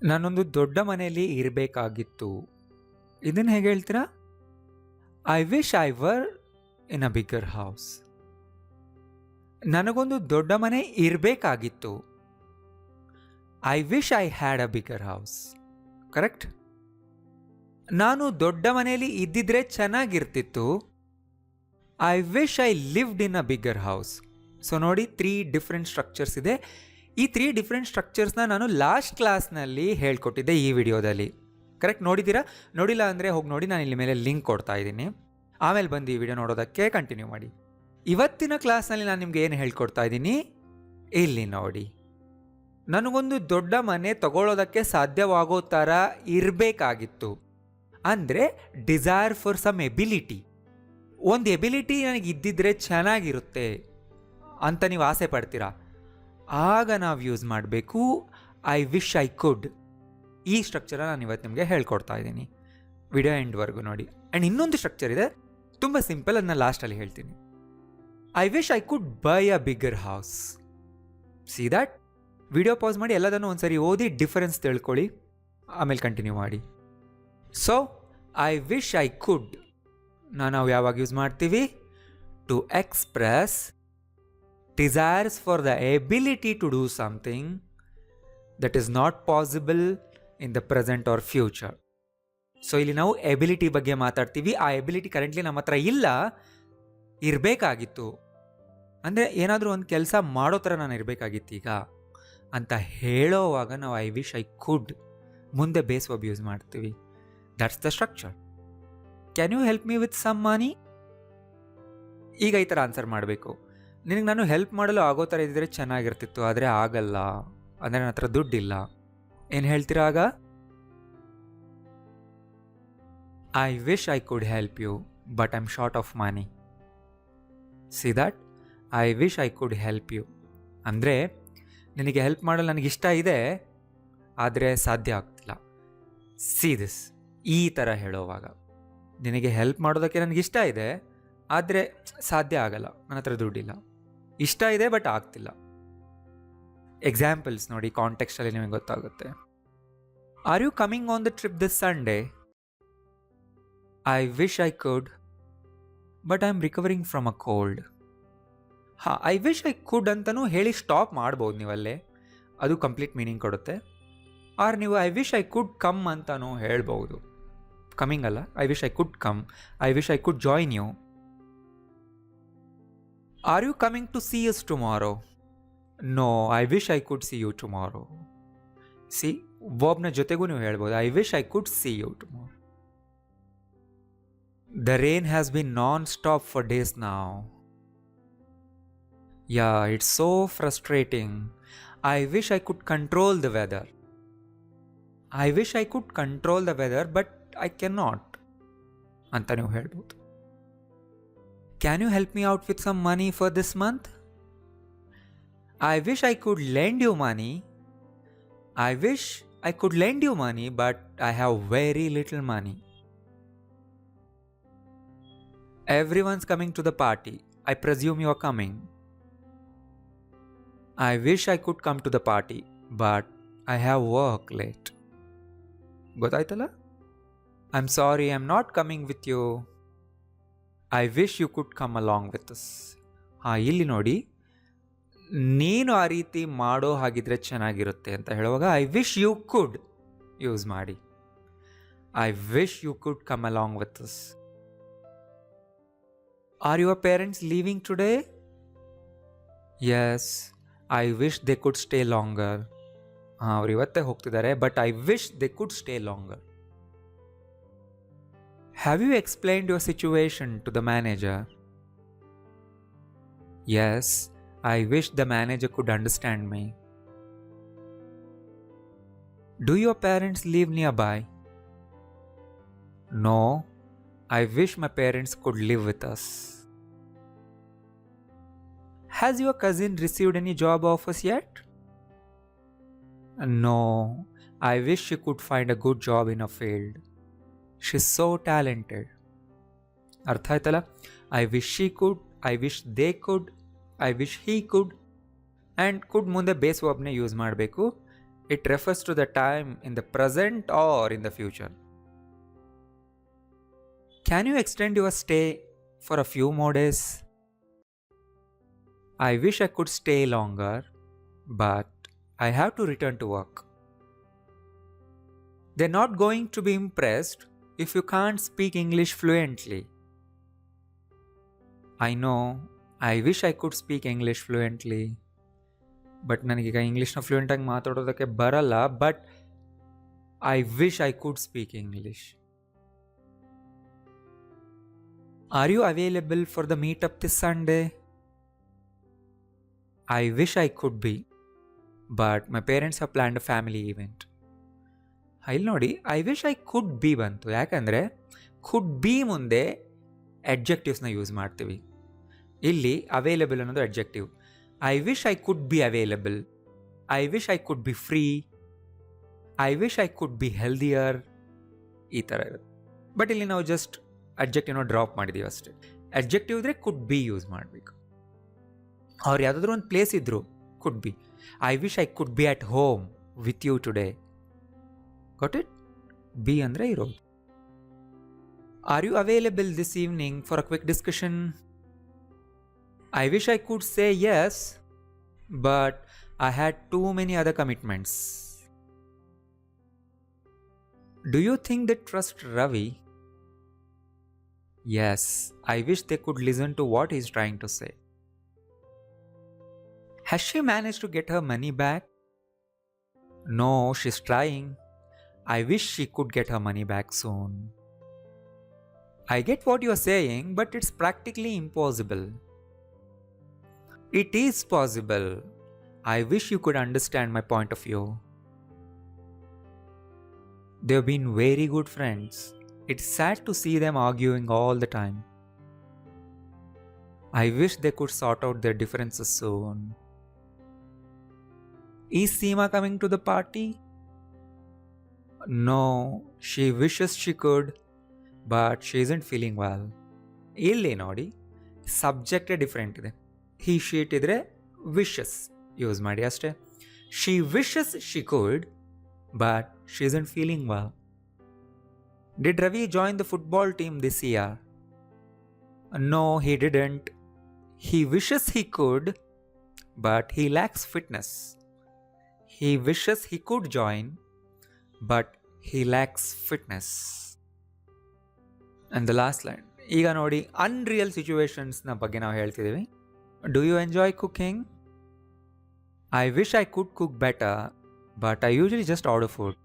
ನಾನೊಂದು ದೊಡ್ಡ ಮನೆಯಲ್ಲಿ ಇರಬೇಕಾಗಿತ್ತು. ಇದನ್ನು ಹೇಗೆ ಹೇಳ್ತೀರಾ? I wish I were in a bigger house. ನನಗೊಂದು ದೊಡ್ಡ ಮನೆ ಇರಬೇಕಾಗಿತ್ತು. I wish I had a bigger house. Correct? ನಾನು ದೊಡ್ಡ ಮನೆಯಲ್ಲಿ ಇದ್ದಿದ್ರೆ ಚೆನ್ನಾಗಿರ್ತಿತ್ತು. I wish I lived in a bigger house. So ನೋಡಿ, 3 ಡಿಫ್ರೆಂಟ್ ಸ್ಟ್ರಕ್ಚರ್ಸ್ ಇದೆ. ಈ 3 ಡಿಫ್ರೆಂಟ್ ಸ್ಟ್ರಕ್ಚರ್ಸ್ನ ನಾನು ಲಾಸ್ಟ್ ಕ್ಲಾಸ್ನಲ್ಲಿ ಹೇಳ್ಕೊಟ್ಟಿದ್ದೆ ಈ ವಿಡಿಯೋದಲ್ಲಿ. ಕರೆಕ್ಟ್? ನೋಡಿದ್ದೀರಾ? ನೋಡಿಲ್ಲ ಅಂದರೆ ಹೋಗಿ ನೋಡಿ, ನಾನು ಇಲ್ಲಿ ಮೇಲೆ ಲಿಂಕ್ ಕೊಡ್ತಾ ಇದ್ದೀನಿ. ಆಮೇಲೆ ಬಂದು ಈ ವಿಡಿಯೋ ನೋಡೋದಕ್ಕೆ ಕಂಟಿನ್ಯೂ ಮಾಡಿ. ಇವತ್ತಿನ ಕ್ಲಾಸ್ನಲ್ಲಿ ನಾನು ನಿಮ್ಗೆ ಏನು ಹೇಳ್ಕೊಡ್ತಾ ಇದ್ದೀನಿ ಇಲ್ಲಿ ನೋಡಿ. ನನಗೊಂದು ದೊಡ್ಡ ಮನೆ ತಗೊಳ್ಳೋದಕ್ಕೆ ಸಾಧ್ಯವಾಗೋ ಥರ ಇರಬೇಕಾಗಿತ್ತು. ಅಂದರೆ ಡಿಸೈರ್ ಫಾರ್ ಸಮ್ ಎಬಿಲಿಟಿ. ಒಂದು ಎಬಿಲಿಟಿ ನನಗೆ ಇದ್ದಿದ್ರೆ ಚೆನ್ನಾಗಿರುತ್ತೆ ಅಂತ ನೀವು ಆಸೆ ಪಡ್ತೀರಾ, ಆಗ ನಾವು ಯೂಸ್ ಮಾಡಬೇಕು ಐ ವಿಶ್ ಐ ಕುಡ್. ಈ ಸ್ಟ್ರಕ್ಚರ ನಾನು ಇವತ್ತು ನಿಮಗೆ ಹೇಳ್ಕೊಡ್ತಾ ಇದ್ದೀನಿ. ವಿಡಿಯೋ ಎಂಡ್ವರೆಗೂ ನೋಡಿ. ಆ್ಯಂಡ್ ಇನ್ನೊಂದು ಸ್ಟ್ರಕ್ಚರ್ ಇದೆ, ತುಂಬ ಸಿಂಪಲ್, ಅದನ್ನ ಲಾಸ್ಟಲ್ಲಿ ಹೇಳ್ತೀನಿ. I wish I could buy a bigger house. See that? Video pause ಮಾಡಿ ಎಲ್ಲದನ್ನು ಒಂದ್ಸರಿ ಓದಿ ಡಿಫರೆನ್ಸ್ ತಿಳ್ಕೊಳ್ಳಿ, ಆಮೇಲೆ ಕಂಟಿನ್ಯೂ ಮಾಡಿ. So I wish I could ನಾವು ಯಾವಾಗ ಯೂಸ್ ಮಾಡ್ತೀವಿ? To express desires for the ability to do something that is not possible in the present or future. So ಇಲ್ಲಿ ನಾವು ಎಬಿಲಿಟಿ ಬಗ್ಗೆ ಮಾತಾಡ್ತೀವಿ. ಆ ಎಬಿಲಿಟಿ ಕರೆಂಟ್ಲಿ ನಮ್ಮ ಹತ್ರ ಇಲ್ಲ, ಇರಬೇಕಾಗಿತ್ತು. ಅಂದರೆ ಏನಾದರೂ ಒಂದು ಕೆಲಸ ಮಾಡೋ ಥರ ನಾನು ಇರಬೇಕಾಗಿತ್ತು ಈಗ ಅಂತ ಹೇಳೋವಾಗ ನಾವು ಐ ವಿಶ್ ಐ ಕುಡ್ ಮುಂದೆ ಬೇಸ್ ವರ್ಬ್ ಯೂಸ್ ಮಾಡ್ತೀವಿ. That's the structure. Can you help me with some money? ಈಗ ಈ ಥರ ಆನ್ಸರ್ ಮಾಡಬೇಕು. ನಿನಗೆ ನಾನು ಹೆಲ್ಪ್ ಮಾಡಲು ಆಗೋ ಥರ ಇದ್ದರೆ ಚೆನ್ನಾಗಿರ್ತಿತ್ತು, ಆದರೆ ಆಗಲ್ಲ, ಅಂದರೆ ನನ್ನ ಹತ್ರ ದುಡ್ಡಿಲ್ಲ. ಏನು ಹೇಳ್ತೀರಾ ಆಗ? I wish I could help you but I am short of money. See that? I wish I could help you ಅಂದರೆ ನಿನಗೆ ಹೆಲ್ಪ್ ಮಾಡಲು ನನಗಿಷ್ಟ ಇದೆ, ಆದರೆ ಸಾಧ್ಯ ಆಗ್ತಿಲ್ಲ. ಸಿ ದಿಸ್, ಈ ಥರ ಹೇಳೋವಾಗ ನಿನಗೆ ಹೆಲ್ಪ್ ಮಾಡೋದಕ್ಕೆ ನನಗಿಷ್ಟ ಇದೆ, ಆದರೆ ಸಾಧ್ಯ ಆಗಲ್ಲ, ನನ್ನ ಹತ್ರ ದುಡ್ಡಿಲ್ಲ. ಇಷ್ಟ ಇದೆ ಬಟ್ ಆಗ್ತಿಲ್ಲ. ಎಕ್ಸಾಂಪಲ್ಸ್ ನೋಡಿ, ಕಾಂಟೆಕ್ಸ್ಟಲ್ಲಿ ನಿಮಗೆ ಗೊತ್ತಾಗುತ್ತೆ. Are you coming on the trip this Sunday? I wish I could but I am recovering from a cold. ಹಾಂ, ಐ ವಿಶ್ ಐ ಕುಡ್ ಅಂತಲೂ ಹೇಳಿ ಸ್ಟಾಪ್ ಮಾಡ್ಬೋದು ನೀವಲ್ಲೇ, ಅದು ಕಂಪ್ಲೀಟ್ ಮೀನಿಂಗ್ ಕೊಡುತ್ತೆ. ಆರ್ ನೀವು I wish I could come ಅಂತಲೂ ಹೇಳ್ಬೋದು. ಕಮಿಂಗ್ ಅಲ್ಲ, I wish I could come, I wish I could join you. Are you coming to see us tomorrow? No, I wish I could see you tomorrow. See, verbನ ಜೊತೆಗೂ ನೀವು ಹೇಳ್ಬೋದು, I wish I could see you tomorrow. The rain has been non-stop for days now. Yeah, it's so frustrating. I wish I could control the weather. I wish I could control the weather, but I cannot. ಅಂತ ನೀವು ಹೇಳ್ಬೋದು. Can you help me out with some money for this month? I wish I could lend you money. I wish I could lend you money, but I have very little money. Everyone's coming to the party. I presume you are coming. I wish I could come to the party, but I have work late. ಗೊತ್ತಾಯ್ತಲ್ಲ? I'm sorry, I'm not coming with you. I wish you could come along with us. ಹಾಂ, ಇಲ್ಲಿ ನೋಡಿ, ನೀನು ಆ ರೀತಿ ಮಾಡೋ ಹಾಗಿದ್ರೆ ಚೆನ್ನಾಗಿರುತ್ತೆ ಅಂತ ಹೇಳುವಾಗ I wish you could use ಮಾಡಿ. I wish you could come along with us. Are your parents leaving today? Yes, I wish they could stay longer. ಹಾಂ, ಅವ್ರು ಇವತ್ತೇ ಹೋಗ್ತಿದ್ದಾರೆ, but I wish they could stay longer. Have you explained your situation to the manager? Yes, I wish the manager could understand me. Do your parents live nearby? No, I wish my parents could live with us. Has your cousin received any job offers yet? No, I wish she could find a good job in her field. She's so talented. ಅರ್ಥ ಆಯ್ತಲ್ಲ? I wish she could, I wish they could, I wish he could. And could ಮುಂದೆ base ವರ್ಬ್ನೇ use ಮಾಡಬೇಕು. It refers to the time in the present or in the future. Can you extend your stay for a few more days? I wish I could stay longer, but I have to return to work. They're not going to be impressed if you can't speak English fluently. I know, I wish I could speak English fluently. But ನನಗೀಗ ಇಂಗ್ಲೀಷ್ನ ಫ್ಲೂಯೆಂಟಾಗಿ ಮಾತಾಡೋದಕ್ಕೆ ಬರಲ್ಲ, but I wish I could speak English. Are you available for the meetup this Sunday? I wish I could be, but my parents have planned a family event. ಇಲ್ಲಿ ನೋಡಿ, I wish I could be ಬಂತು. ಯಾಕಂದರೆ could be ಮುಂದೆ ಅಡ್ಜೆಕ್ಟಿವ್ಸ್ನ use ಮಾಡ್ತೀವಿ. ಇಲ್ಲಿ available ಅನ್ನೋದು adjective. I wish I could be available. I wish I could be free. I wish I could be healthier. ಈ ಥರ ಇರುತ್ತೆ. ಬಟ್ ಇಲ್ಲಿ ನಾವು ಜಸ್ಟ್ ಅಡ್ಜೆಕ್ಟಿವ್ನ ಡ್ರಾಪ್ ಮಾಡಿದ್ದೀವಿ ಅಷ್ಟೇ. ಅಡ್ಜೆಕ್ಟಿವ್ ಇದ್ರೆ ಕುಡ್ ಬಿ ಯೂಸ್ ಮಾಡಬೇಕು. ಅವ್ರು ಯಾವುದಾದ್ರೂ ಒಂದು ಪ್ಲೇಸ್ ಇದ್ದರು, could be. I wish I could be at home with you today. Got it? Be ಅಂದರೆ ಇರೋದು. Are you available this evening for a quick discussion? I wish I could say yes, but I had too many other commitments. Do you think they trust Ravi? Yes, I wish they could listen to what he's trying to say. Has she managed to get her money back? No, she's trying. I wish she could get her money back soon. I get what you're saying, but it's practically impossible. It is possible. I wish you could understand my point of view. They've been very good friends. It's sad to see them arguing all the time. I wish they could sort out their differences soon. Is Seema coming to the party? No, she wishes she could, but she isn't feeling well. Illi nodi, subject different ಇದೆ. He she ಇದ್ರೆ wishes use ಮಾಡಿ ಅಷ್ಟೇ. She wishes she could, but she isn't feeling well. Did Ravi join the football team this year? No, he didn't. He wishes he could, but he lacks fitness. He wishes he could join, but he lacks fitness. And the last line. ಈಗ ನೋಡಿ, unreal ಸಿಚುವೇಶನ್ಸ್ನ ಬಗ್ಗೆ ನಾವು ಹೇಳ್ತಿದ್ದೀವಿ. Do you enjoy cooking? I wish I could cook better, but I usually just order food.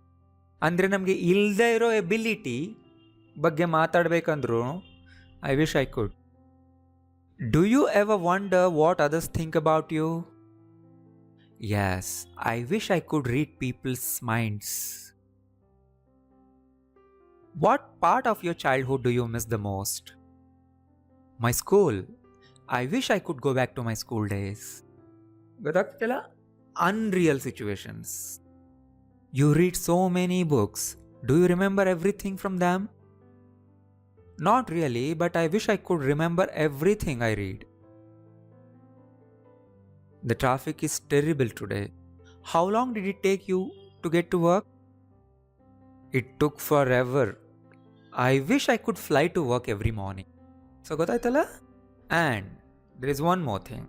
ಅಂದರೆ ನಮಗೆ ಇಲ್ಲದೆ ಇರೋ ability ಬಗ್ಗೆ ಮಾತಾಡಬೇಕಂದ್ರೂ I wish I could. Do you ever wonder what others think about you? Yes, I wish I could read people's minds. What part of your childhood do you miss the most? My school. I wish I could go back to my school days. ಗೊತ್ತಾಗ್ತಿಲ್ಲ? Unreal situations. You read so many books. Do you remember everything from them? Not really, but I wish I could remember everything I read. The traffic is terrible today. How long did it take you to get to work? It took forever. I wish I could fly to work every morning. So ಗೊತ್ತಾಯ್ತಲ್ಲ? And there is one more thing.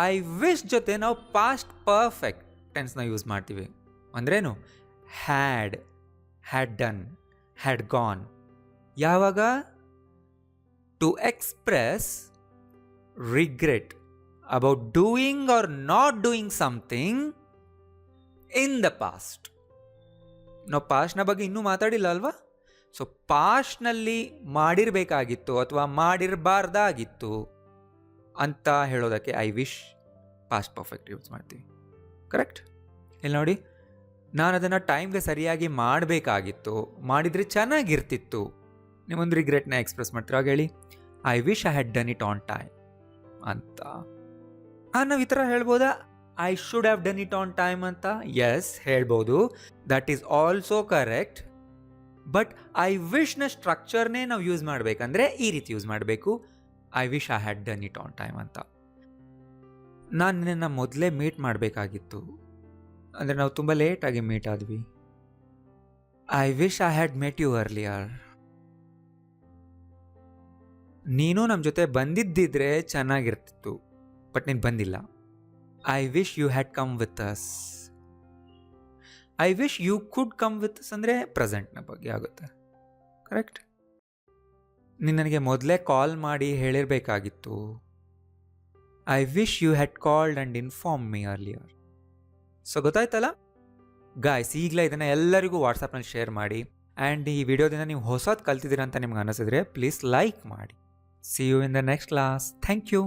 I wish ಜೊತೆ ನಾವು past perfect ಟೆನ್ಸ್ನ use ಮಾಡ್ತೀವಿ. ಅಂದ್ರೇನು? Had, had done, had gone. ಯಾವಾಗ? To express regret about doing or not doing something in the past. ನಾವು ಪಾಸ್ಟ್ನ ಬಗ್ಗೆ ಇನ್ನೂ ಮಾತಾಡಿಲ್ಲ ಅಲ್ವಾ? ಸೊ ಪಾಸ್ಟ್ನಲ್ಲಿ ಮಾಡಿರಬೇಕಾಗಿತ್ತು ಅಥವಾ ಮಾಡಿರಬಾರ್ದಾಗಿತ್ತು ಅಂತ ಹೇಳೋದಕ್ಕೆ I wish past perfect use ಮಾಡ್ತೀವಿ. ಕರೆಕ್ಟ್? ಇಲ್ಲಿ ನೋಡಿ, ನಾನು ಅದನ್ನು ಟೈಮ್ಗೆ ಸರಿಯಾಗಿ ಮಾಡಬೇಕಾಗಿತ್ತು, ಮಾಡಿದರೆ ಚೆನ್ನಾಗಿರ್ತಿತ್ತು. ನಿಮ್ಮೊಂದು ರಿಗ್ರೆಟ್ನ ಎಕ್ಸ್ಪ್ರೆಸ್ ಮಾಡ್ತೀರ, ಆಗ ಹೇಳಿ I wish I had done it on time ಅಂತ. ನಾವು ಈ ಥರ ಹೇಳ್ಬೋದಾ? I should have done it on time ಅಂತ. ಎಸ್, ಹೇಳ್ಬೋದು. That is also correct. But I ವಿಶ್ನ ಸ್ಟ್ರಕ್ಚರ್ನೇ ನಾವು ಯೂಸ್ ಮಾಡಬೇಕಂದ್ರೆ ಈ ರೀತಿ ಯೂಸ್ ಮಾಡಬೇಕು, I wish I had done it on time ಅಂತ. ನಾನು ನಿನ್ನ ಮೊದಲೇ ಮೀಟ್ ಮಾಡಬೇಕಾಗಿತ್ತು ಅಂದರೆ ನಾವು ತುಂಬ ಲೇಟಾಗಿ ಮೀಟ್ ಆದ್ವಿ. I wish I had met you earlier. ನೀನು ನಮ್ಮ ಜೊತೆ ಬಂದಿದ್ದಿದ್ರೆ ಚೆನ್ನಾಗಿರ್ತಿತ್ತು, ಬಟ್ ನೀನು ಬಂದಿಲ್ಲ. I wish you had come with us. I wish you could come with us ಅಂದರೆ ಪ್ರೆಸೆಂಟ್ನ ಬಗ್ಗೆ ಆಗುತ್ತೆ. ಕರೆಕ್ಟ್? ನೀನು ನನಗೆ ಮೊದಲೇ ಕಾಲ್ ಮಾಡಿ ಹೇಳಿರಬೇಕಾಗಿತ್ತು. I wish you had called and inform me earlier. So ಗೊತ್ತಾಯ್ತಲ್ಲ ಗಾಯ್ಸ್, ಈಗಲೇ ಇದನ್ನು ಎಲ್ಲರಿಗೂ ವಾಟ್ಸಪ್ನಲ್ಲಿ ಶೇರ್ ಮಾಡಿ. ಆ್ಯಂಡ್ ಈ ವಿಡಿಯೋದಿಂದ ನೀವು ಹೊಸದು ಕಲ್ತಿದ್ದೀರ ಅಂತ ನಿಮ್ಗೆ ಅನಿಸಿದ್ರೆ ಪ್ಲೀಸ್ ಲೈಕ್ ಮಾಡಿ. See you in the next class. Thank you.